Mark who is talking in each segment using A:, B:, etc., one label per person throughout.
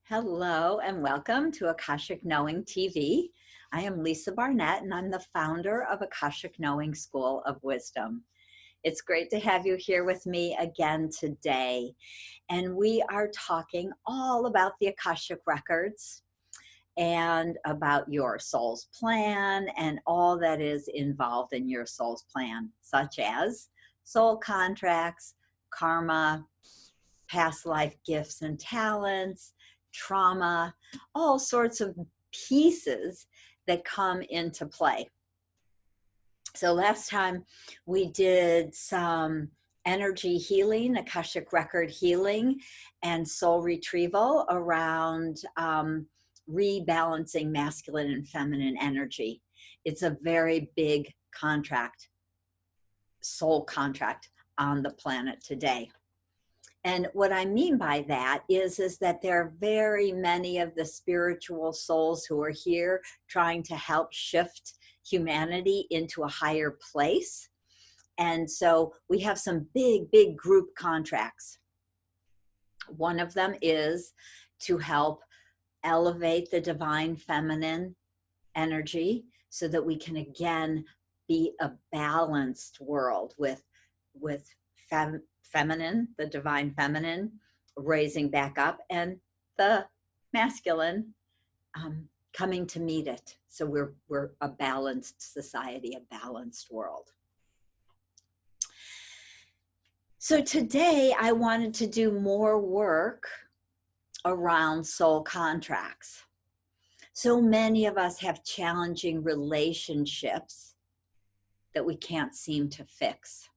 A: Hello and welcome to Akashic Knowing TV. I am Lisa Barnett and I'm the founder of Akashic Knowing School of Wisdom. It's great to have you here with me again today. And we are talking all about the Akashic Records and about your soul's plan and all that is involved in your soul's plan, such as soul contracts, karma, past life gifts and talents, trauma, all sorts of pieces that come into play. So last time we did some energy healing, Akashic record healing, and soul retrieval around rebalancing masculine and feminine energy. It's a very big contract, soul contract on the planet today. And what I mean by that is that there are very many of the spiritual souls who are here trying to help shift humanity into a higher place. And so we have some big group contracts. One of them is to help elevate the divine feminine energy so that we can again be a balanced world with feminine, the divine feminine, raising back up, and the masculine coming to meet it. So we're a balanced society, a balanced world. So today I wanted to do more work around soul contracts. So many of us have challenging relationships that we can't seem to fix.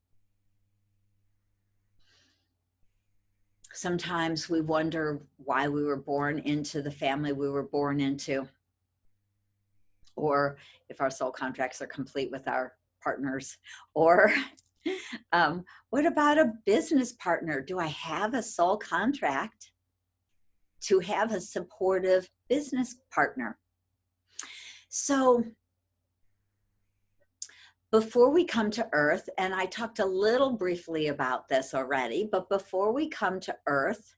A: Sometimes we wonder why we were born into the family we were born into, or if our soul contracts are complete with our partners, or what about a business partner? Do I have a soul contract to have a supportive business partner? So before we come to Earth, and I talked a little briefly about this already, but before we come to Earth,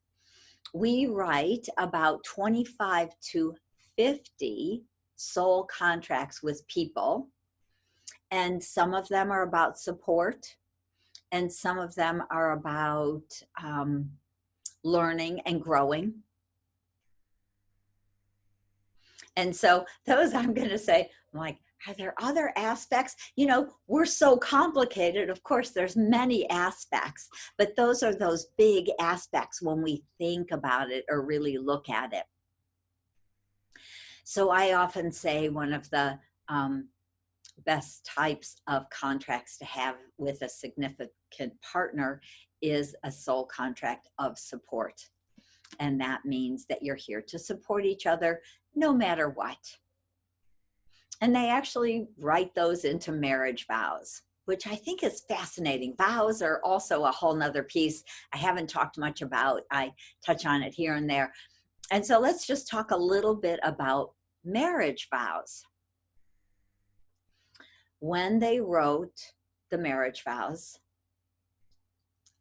A: we write about 25 to 50 soul contracts with people. And some of them are about support, and some of them are about learning and growing. And so those I'm going to say, I'm like, are there other aspects? You know, we're so complicated. Of course, there's many aspects, but those are those big aspects when we think about it or really look at it. So I often say one of the best types of contracts to have with a significant partner is a soul contract of support. And that means that you're here to support each other no matter what. And they actually write those into marriage vows, which I think is fascinating. Vows are also a whole nother piece I haven't talked much about. I touch on it here and there. And so let's just talk a little bit about marriage vows. When they wrote the marriage vows,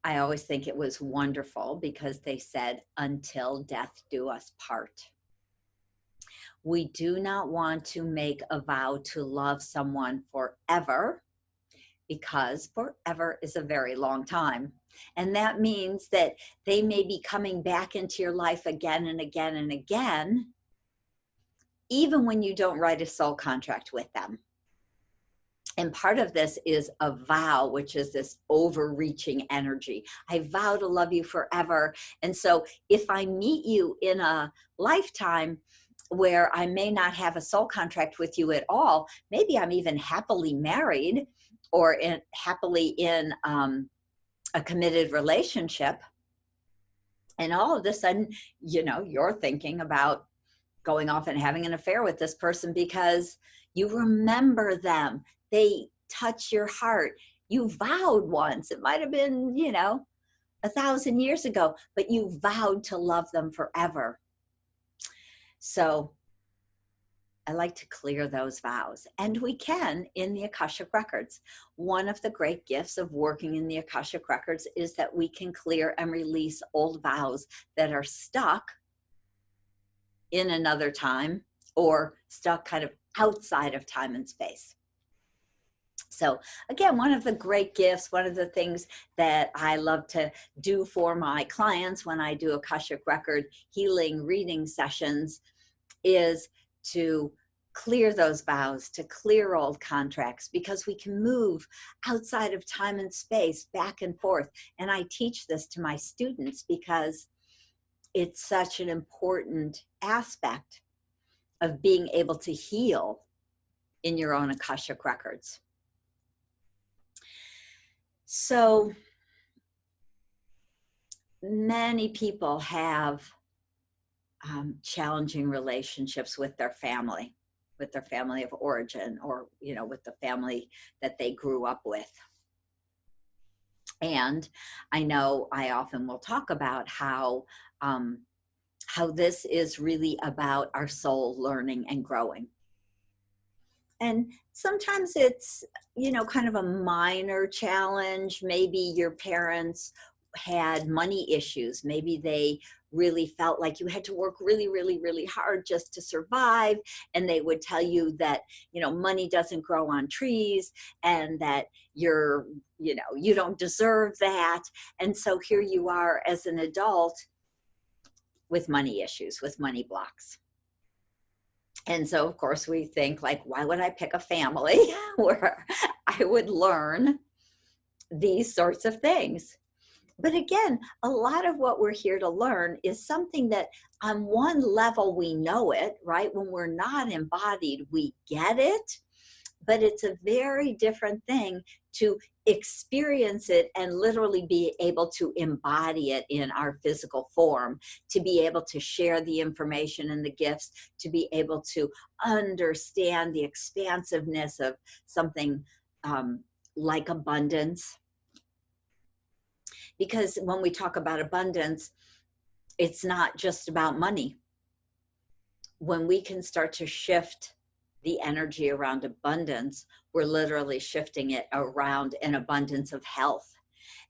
A: I always think it was wonderful because they said, until death do us part. We do not want to make a vow to love someone forever, because forever is a very long time. And that means that they may be coming back into your life again and again and again, even when you don't write a soul contract with them. And part of this is a vow, which is this overreaching energy. I vow to love you forever. And so if I meet you in a lifetime where I may not have a soul contract with you at all, maybe I'm even happily married or happily in a committed relationship. And all of a sudden, you know, you're thinking about going off and having an affair with this person because you remember them. They touch your heart. You vowed once. It might have been, you know, 1,000 years ago, but you vowed to love them forever. So I like to clear those vows, and we can in the Akashic Records. One of the great gifts of working in the Akashic Records is that we can clear and release old vows that are stuck in another time or stuck kind of outside of time and space. So again, one of the great gifts, one of the things that I love to do for my clients when I do Akashic Record healing reading sessions is to clear those vows, to clear old contracts, because we can move outside of time and space back and forth. And I teach this to my students because it's such an important aspect of being able to heal in your own Akashic records. So many people have challenging relationships with their family of origin, or, you know, with the family that they grew up with. And I know I often will talk about how this is really about our soul learning and growing. And sometimes it's, you know, kind of a minor challenge. Maybe your parents had money issues. Maybe they really felt like you had to work really, really, really hard just to survive. And they would tell you that, you know, money doesn't grow on trees, and that you're, you know, you don't deserve that. And so here you are as an adult with money issues, with money blocks. And so, of course, we think, like, why would I pick a family where I would learn these sorts of things? But again, a lot of what we're here to learn is something that on one level we know it, right? When we're not embodied, we get it. But it's a very different thing to experience it and literally be able to embody it in our physical form, to be able to share the information and the gifts, to be able to understand the expansiveness of something like abundance. Because when we talk about abundance, it's not just about money. When we can start to shift the energy around abundance, we're literally shifting it around an abundance of health,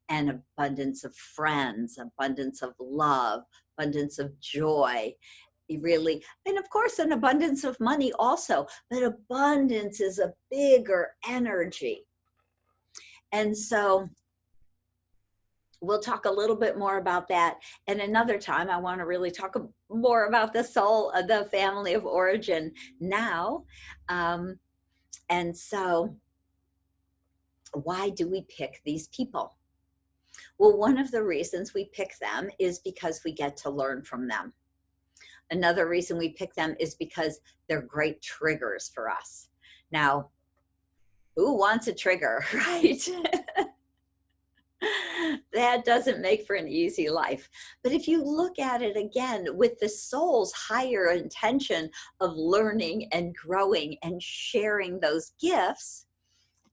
A: an abundance of friends, abundance of love, abundance of joy, really, and of course an abundance of money also, but abundance is a bigger energy. And so we'll talk a little bit more about that. And another time, I want to really talk more about the soul of the family of origin now. And so why do we pick these people? Well, one of the reasons we pick them is because we get to learn from them. Another reason we pick them is because they're great triggers for us. Now, who wants a trigger, right? That doesn't make for an easy life. But if you look at it again with the soul's higher intention of learning and growing and sharing those gifts,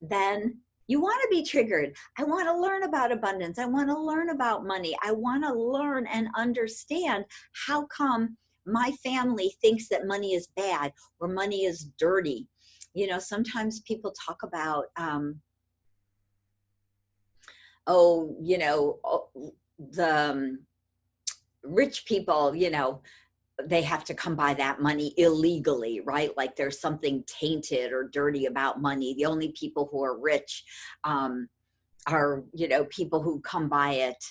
A: then you want to be triggered. I want to learn about abundance. I want to learn about money. I want to learn and understand how come my family thinks that money is bad or money is dirty. You know, sometimes people talk about, you know, the rich people, you know, they have to come by that money illegally, right? Like there's something tainted or dirty about money. The only people who are rich are, you know, people who come by it.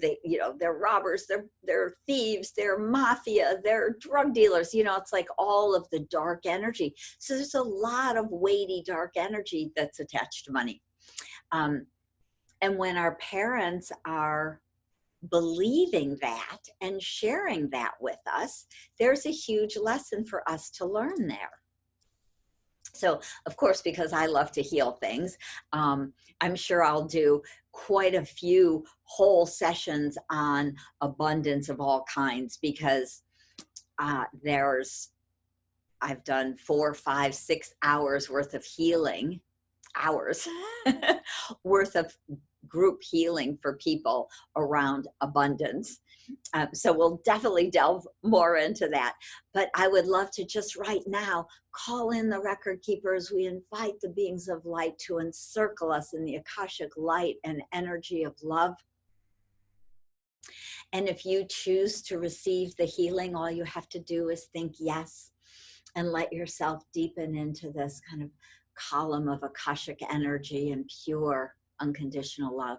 A: They, you know, they're robbers, they're thieves, they're mafia, they're drug dealers. You know, it's like all of the dark energy. So there's a lot of weighty dark energy that's attached to money. And when our parents are believing that and sharing that with us, there's a huge lesson for us to learn there. So, of course, because I love to heal things, I'm sure I'll do quite a few whole sessions on abundance of all kinds, because I've done 4, 5, 6 hours worth of healing, worth of group healing for people around abundance. So we'll definitely delve more into that. But I would love to just right now call in the record keepers. We invite the beings of light to encircle us in the Akashic light and energy of love. And if you choose to receive the healing, all you have to do is think yes and let yourself deepen into this kind of column of Akashic energy and pure unconditional love.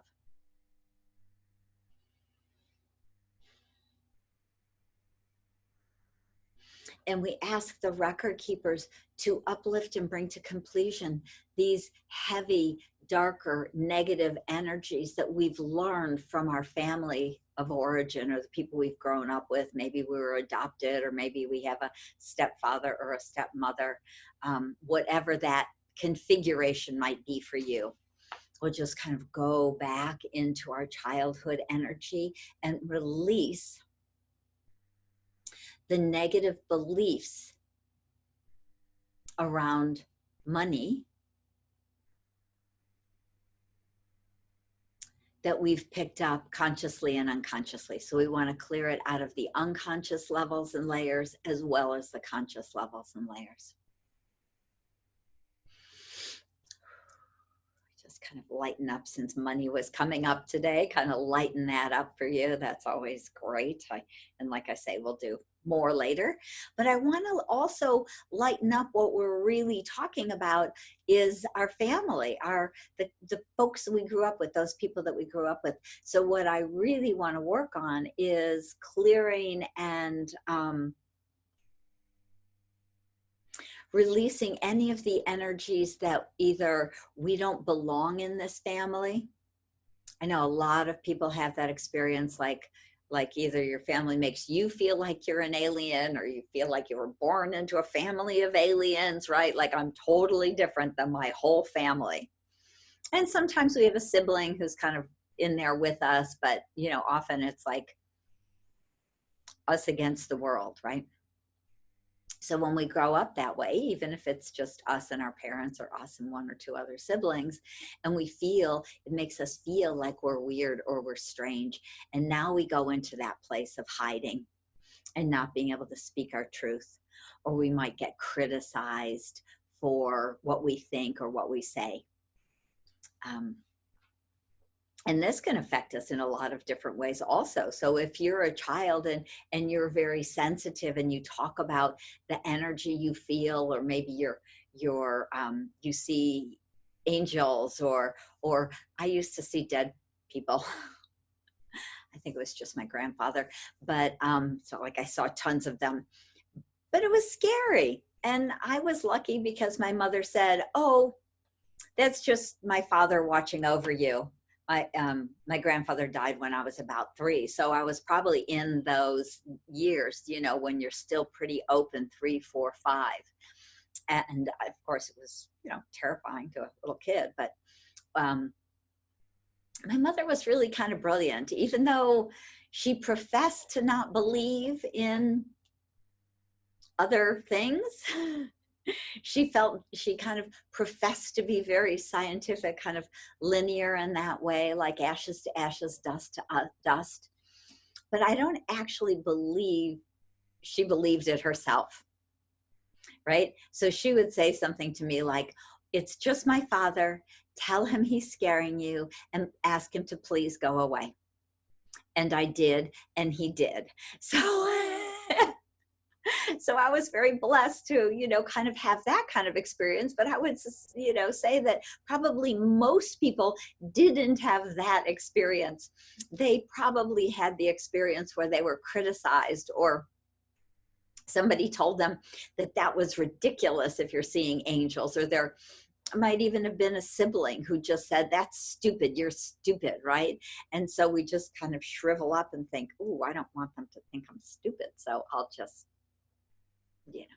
A: And we ask the record keepers to uplift and bring to completion these heavy, darker, negative energies that we've learned from our family of origin or the people we've grown up with. Maybe we were adopted, or maybe we have a stepfather or a stepmother, whatever that configuration might be for you. We'll just kind of go back into our childhood energy and release the negative beliefs around money that we've picked up consciously and unconsciously. So we want to clear it out of the unconscious levels and layers as well as the conscious levels and layers. Just kind of lighten up, since money was coming up today, kind of lighten that up for you. That's always great. And like I say, we'll do more later. But I want to also lighten up what we're really talking about is our family, the folks that we grew up with, those people that we grew up with. So what I really want to work on is clearing and releasing any of the energies that either we don't belong in this family. I know a lot of people have that experience, like either your family makes you feel like you're an alien, or you feel like you were born into a family of aliens, right? Like, I'm totally different than my whole family. And sometimes we have a sibling who's kind of in there with us, but you know, often it's like us against the world, right? So when we grow up that way, even if it's just us and our parents, or us and one or two other siblings, and we feel, it makes us feel like we're weird or we're strange. And now we go into that place of hiding and not being able to speak our truth, or we might get criticized for what we think or what we say. And this can affect us in a lot of different ways also. So if you're a child and you're very sensitive and you talk about the energy you feel, or maybe you see angels, or I used to see dead people. I think it was just my grandfather, but so like I saw tons of them, but it was scary. And I was lucky because my mother said, "Oh, that's just my father watching over you." My grandfather died when I was about 3. So I was probably in those years, you know, when you're still pretty open, 3, 4, 5. And of course it was, you know, terrifying to a little kid, but my mother was really kind of brilliant, even though she professed to not believe in other things. She kind of professed to be very scientific, kind of linear in that way, like ashes to ashes, dust to dust. But I don't actually believe she believed it herself, right? So she would say something to me like, "It's just my father. Tell him he's scaring you and ask him to please go away." And I did, and he did. So I was very blessed to, you know, kind of have that kind of experience. But I would, you know, say that probably most people didn't have that experience. They probably had the experience where they were criticized, or somebody told them that that was ridiculous if you're seeing angels, or there might even have been a sibling who just said, "That's stupid, you're stupid," right? And so we just kind of shrivel up and think, "Ooh, I don't want them to think I'm stupid, so I'll just, you know,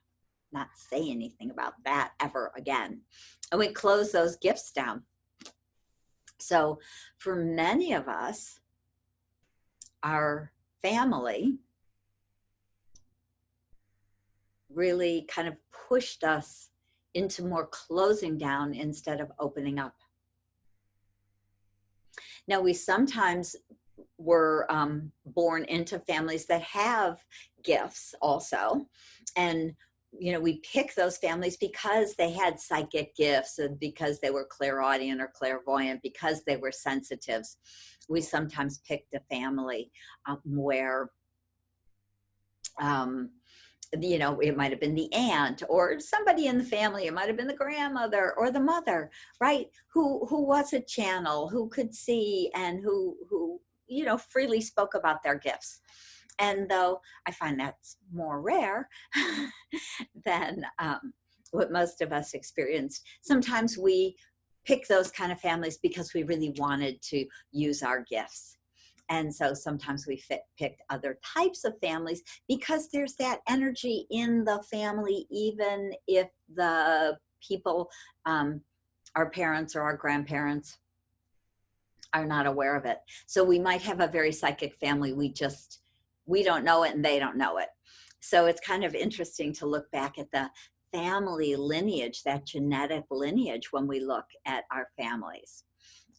A: not say anything about that ever again." And we close those gifts down. So for many of us, our family really kind of pushed us into more closing down instead of opening up. Now, we sometimes were born into families that have gifts also, and you know, we pick those families because they had psychic gifts and because they were clairaudient or clairvoyant, because they were sensitives. We sometimes picked a family where, you know, it might have been the aunt or somebody in the family. It might have been the grandmother or the mother, right? Who was a channel, who could see, and who, you know, freely spoke about their gifts. And though I find that's more rare than what most of us experienced, sometimes we pick those kind of families because we really wanted to use our gifts. And so sometimes we picked other types of families because there's that energy in the family, even if the people, our parents or our grandparents, are not aware of it. So we might have a very psychic family. We don't know it and they don't know it. So it's kind of interesting to look back at the family lineage, that genetic lineage, when we look at our families.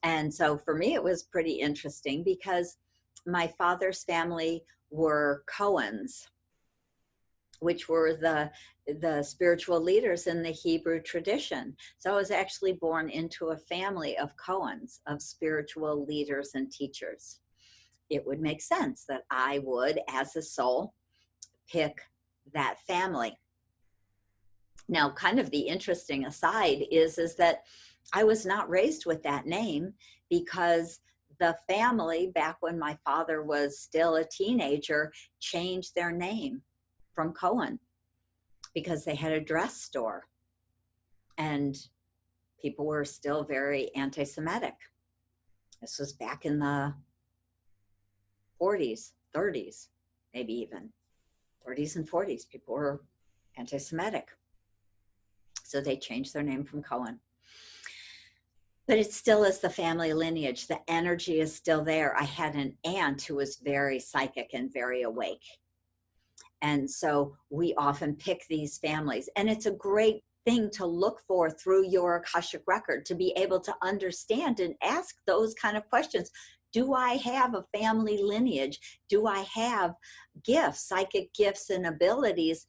A: And so for me, it was pretty interesting because my father's family were Cohens, which were the spiritual leaders in the Hebrew tradition. So I was actually born into a family of Cohens, of spiritual leaders and teachers. It would make sense that I would, as a soul, pick that family. Now, kind of the interesting aside is that I was not raised with that name because the family, back when my father was still a teenager, changed their name from Cohen because they had a dress store and people were still very anti-Semitic. This was back in the 40s, 30s, maybe even 30s and 40s. People were anti-Semitic. So they changed their name from Cohen. But it still is the family lineage. The energy is still there. I had an aunt who was very psychic and very awake. And so we often pick these families. And it's a great thing to look for through your Akashic record, to be able to understand and ask those kind of questions. Do I have a family lineage? Do I have gifts, psychic gifts and abilities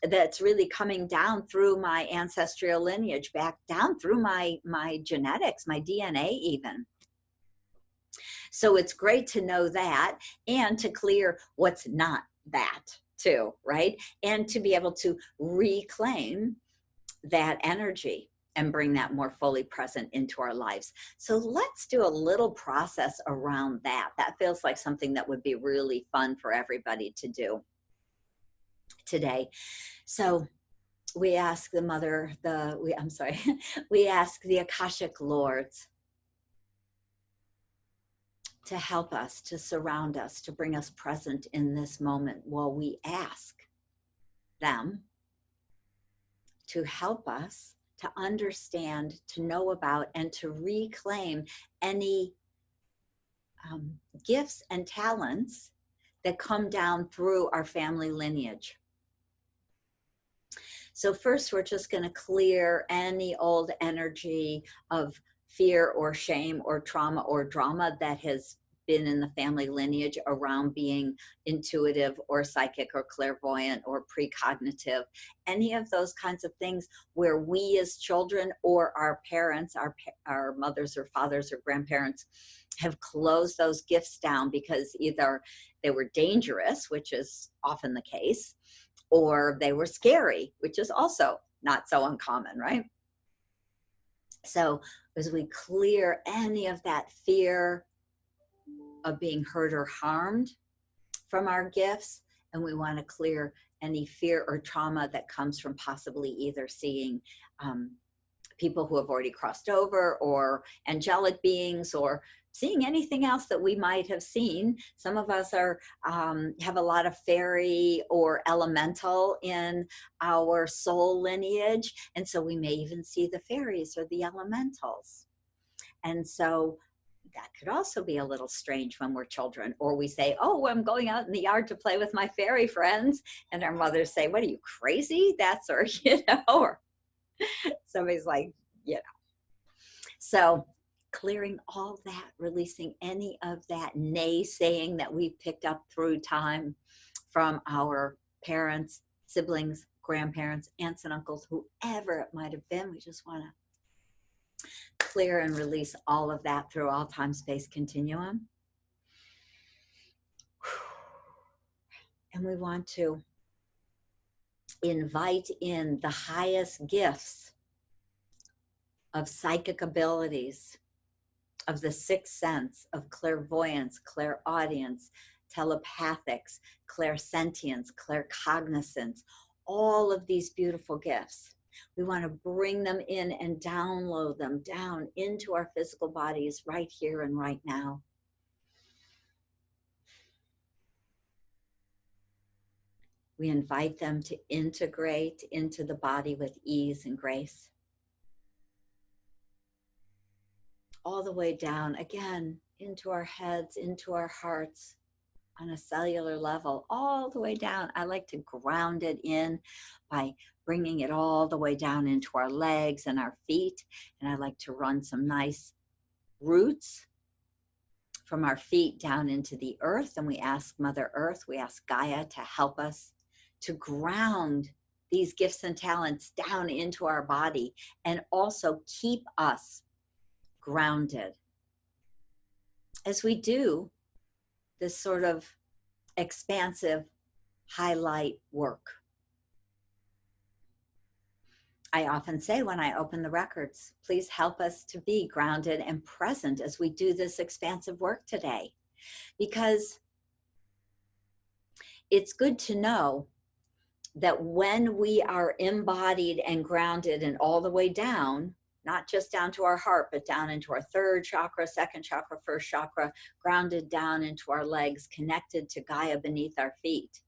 A: that's really coming down through my ancestral lineage, back down through my genetics, my DNA even? So it's great to know that and to clear what's not that too, right? And to be able to reclaim that energy and bring that more fully present into our lives. So let's do a little process around that. That feels like something that would be really fun for everybody to do today. So we ask the mother, we ask the Akashic Lords to help us, to surround us, to bring us present in this moment while we ask them to help us to understand, to know about, and to reclaim any gifts and talents that come down through our family lineage. So first, we're just going to clear any old energy of fear or shame or trauma or drama that has been in the family lineage around being intuitive or psychic or clairvoyant or precognitive, any of those kinds of things where we as children or our parents, our mothers or fathers or grandparents have closed those gifts down because either they were dangerous, which is often the case, or they were scary, which is also not so uncommon, right? So as we clear any of that fear of being hurt or harmed from our gifts, and we want to clear any fear or trauma that comes from possibly either seeing people who have already crossed over, or angelic beings, or seeing anything else that we might have seen. Some of us are have a lot of fairy or elemental in our soul lineage, and so we may even see the fairies or the elementals. And so that could also be a little strange when we're children, or we say, oh, I'm going out in the yard to play with my fairy friends, and our mothers say, what are you, crazy? That's, or, you know, or somebody's like, you know. So clearing all that, releasing any of that naysaying that we've picked up through time from our parents, siblings, grandparents, aunts and uncles, whoever it might have been. We just want to clear and release all of that through all time-space continuum. And we want to invite in the highest gifts of psychic abilities, of the sixth sense, of clairvoyance, clairaudience, telepathics, clairsentience, claircognizance, all of these beautiful gifts. We want to bring them in and download them down into our physical bodies right here and right now. We invite them to integrate into the body with ease and grace. All the way down, again, into our heads, into our hearts, on a cellular level, all the way down. I like to ground it in by bringing it all the way down into our legs and our feet. And I like to run some nice roots from our feet down into the earth. And we ask Mother Earth, we ask Gaia to help us to ground these gifts and talents down into our body and also keep us grounded as we do this sort of expansive highlight work. I often say when I open the records, please help us to be grounded and present as we do this expansive work today, because it's good to know that when we are embodied and grounded and all the way down, not just down to our heart, but down into our third chakra, second chakra, first chakra, grounded down into our legs, connected to Gaia beneath our feet,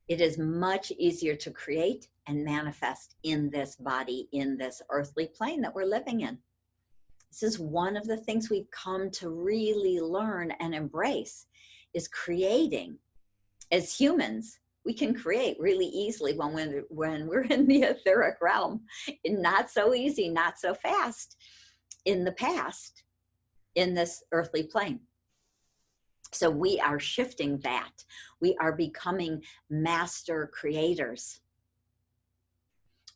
A: it is much easier to create and manifest in this body, in this earthly plane that we're living in. This is one of the things we've come to really learn and embrace, is creating. As humans, we can create really easily when we're in the etheric realm. Not so easy, not so fast in the past, in this earthly plane. So we are shifting that. We are becoming master creators.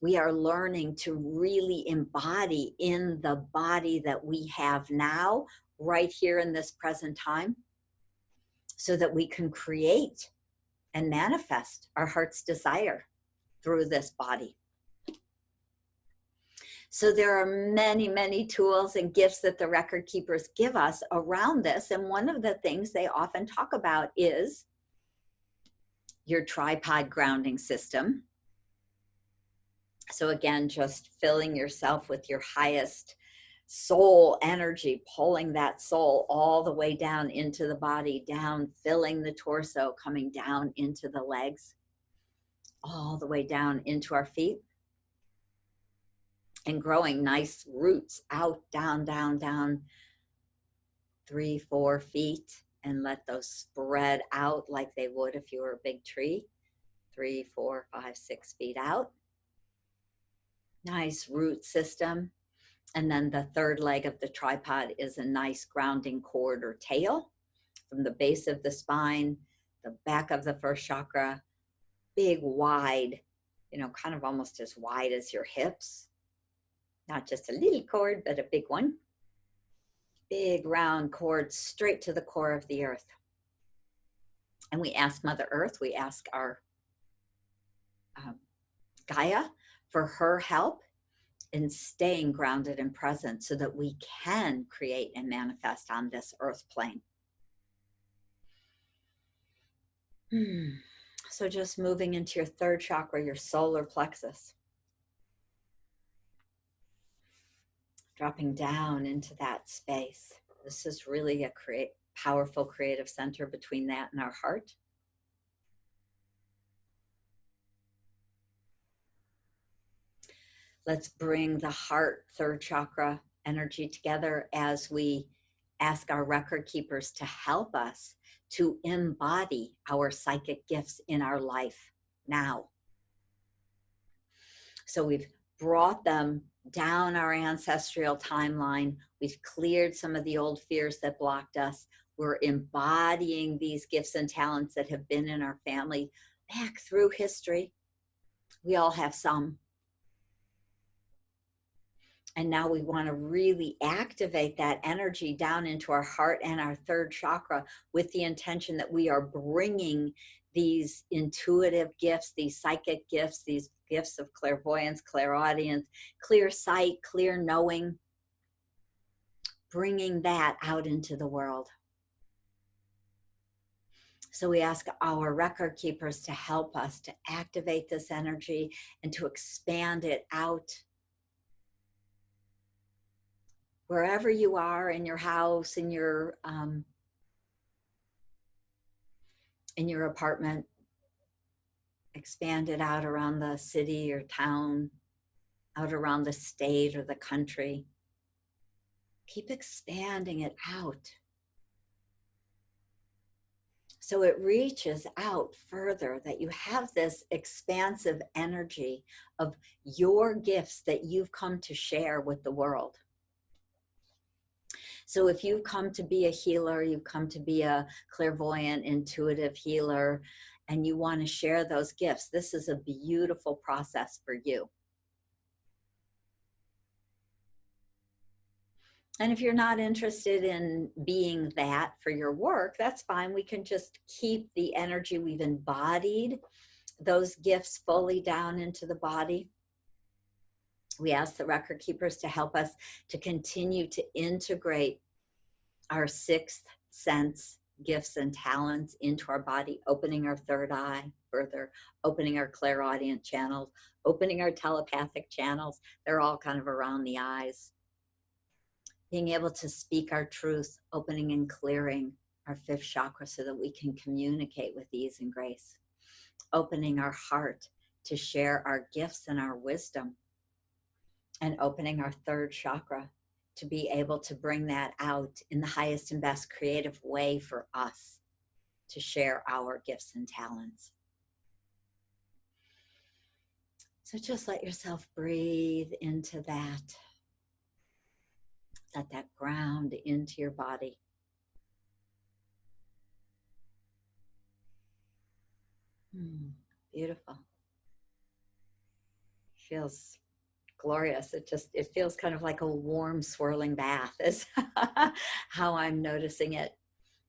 A: We are learning to really embody in the body that we have now, right here in this present time, so that we can create and manifest our heart's desire through this body. So there are many, many tools and gifts that the record keepers give us around this. And one of the things they often talk about is your tripod grounding system. So again, just filling yourself with your highest soul energy, pulling that soul all the way down into the body, down, filling the torso, coming down into the legs, all the way down into our feet, and growing nice roots out, down, down, down, 3-4 feet, and let those spread out like they would if you were a big tree, 3, 4, 5, 6 feet out. Nice root system. And then the third leg of the tripod is a nice grounding cord or tail from the base of the spine, the back of the first chakra, big, wide, kind of almost as wide as your hips. Not just a little cord, but a big one. Big round cord straight to the core of the earth. And we ask Mother Earth, we ask our Gaia for her help in staying grounded and present so that we can create and manifest on this earth plane. So just moving into your third chakra, your solar plexus. Dropping down into that space. This is really a powerful creative center between that and our heart. Let's bring the heart, third chakra energy together as we ask our record keepers to help us to embody our psychic gifts in our life now. So we've brought them down our ancestral timeline. We've cleared some of the old fears that blocked us. We're embodying these gifts and talents that have been in our family back through history. We all have some. And now we want to really activate that energy down into our heart and our third chakra with the intention that we are bringing these intuitive gifts, these psychic gifts, these gifts of clairvoyance, clairaudience, clear sight, clear knowing, bringing that out into the world. So we ask our record keepers to help us to activate this energy and to expand it out. Wherever you are, in your house, in your apartment, expand it out around the city or town, out around the state or the country. Keep expanding it out, so it reaches out further, that you have this expansive energy of your gifts that you've come to share with the world. So if you've come to be a healer, you've come to be a clairvoyant, intuitive healer, and you want to share those gifts, this is a beautiful process for you. And if you're not interested in being that for your work, that's fine. We can just keep the energy we've embodied, those gifts fully down into the body. We ask the record keepers to help us to continue to integrate our sixth sense gifts and talents into our body, opening our third eye further, opening our clairaudient channels, opening our telepathic channels. They're all kind of around the eyes. Being able to speak our truth, opening and clearing our fifth chakra so that we can communicate with ease and grace. Opening our heart to share our gifts and our wisdom. And opening our third chakra to be able to bring that out in the highest and best creative way for us to share our gifts and talents. So just let yourself breathe into that. Let that ground into your body. Beautiful. Feels glorious. It feels kind of like a warm swirling bath is how I'm noticing it.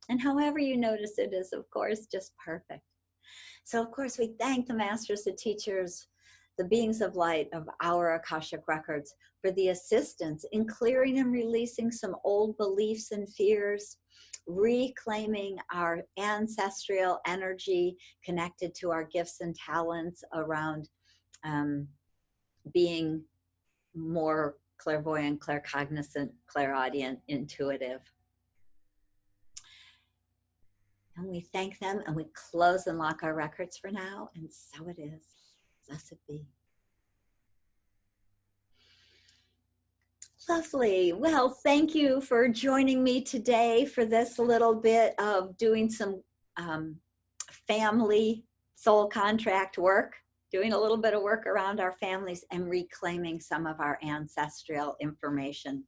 A: And however you notice it is, of course, just perfect. So of course we thank the masters, the teachers, the beings of light of our Akashic records for the assistance in clearing and releasing some old beliefs and fears, reclaiming our ancestral energy connected to our gifts and talents around being more clairvoyant, claircognizant, clairaudient, intuitive. And we thank them and we close and lock our records for now. And so it is. Blessed be. Lovely. Well, thank you for joining me today for this little bit of doing some family soul contract work, doing a little bit of work around our families and reclaiming some of our ancestral information.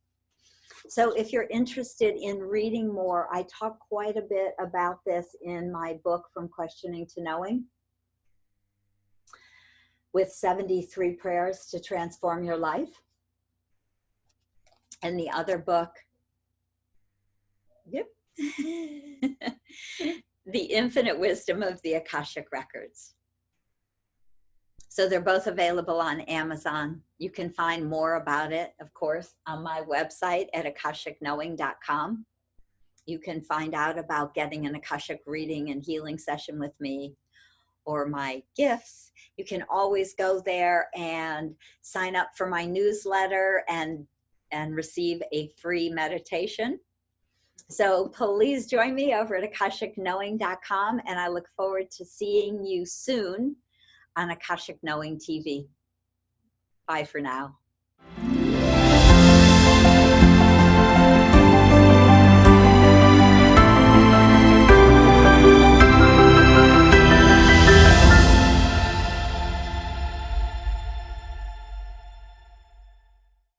A: So if you're interested in reading more, I talk quite a bit about this in my book, From Questioning to Knowing, with 73 prayers to transform your life. And the other book, The Infinite Wisdom of the Akashic Records. So they're both available on Amazon. You can find more about it, of course, on my website at akashicknowing.com. You can find out about getting an Akashic reading and healing session with me or my gifts. You can always go there and sign up for my newsletter and receive a free meditation. So please join me over at akashickknowing.com, and I look forward to seeing you soon on Akashic Knowing TV. Bye for now.